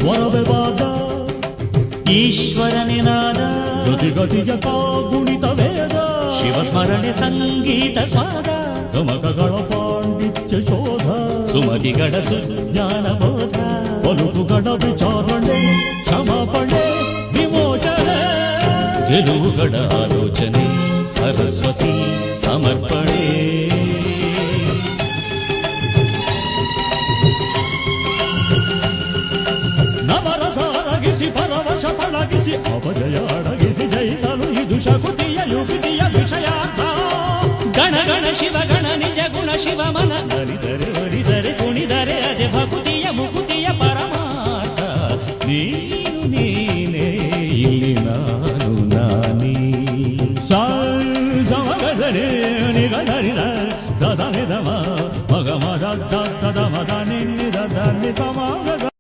ಸ್ವರವೇ ವಾದ ಈಶ್ವರನೇ ನಾದ ಗತಿಗತಿಯ ಕಾಗುಣಿತ ವೇದ ಶಿವಸ್ಮರಣೆ ಸಂಗೀತ ಸ್ವಾದ ಗಮಕಗಳ ಪಾಂಡಿತ್ಯ ಶೋಧ ಸುಮತಿಗಳ ಸುಜ್ಞಾನ ಬೋಧ ಪಲುಟುಗಳ ವಿಚಾರಣೆ ಕ್ಷಮಾಪಣೆ ವಿಮೋಚನೆ ಗೆಲುವುಗಳ ಆಲೋಚನೆ ಸರಸ್ವತಿ ಸಮರ್ಪಣೆ ನವರಸ ಅರಗಿಸಿ ಪರವಶ ಪಳಗಿಸಿ ಅಪಜಯ ಅಡಗಿಸಿ ಜಯಿಸಲು ಇದು ಶಕುತಿಯ ಯುಕ್ತಿಯ ವಿಷಯಾರ್ಥ ಗಣ ಗಣ ಶಿವ ಗಣ ನಿಜ ಗುಣ ಶಿವ ಮನ ನಲಿದರೆ ಒಲಿದರೆ ಕುಣಿದರೆ ಅದೇ ಭಕುತಿಯ ಮುಕುತಿಯ ಪರಮಾರ್ಥ ನೀನು ನೀನೇ ಇಲ್ಲಿ ನಾನು ನಾನೇ ಸಮಗದರೆ ನಿಗದರಿದ ದದ ನಿಧಮ ಮಗ ಮದ ದದ ಮದ ನಿನ್ನಿದ ಸಮಾಗ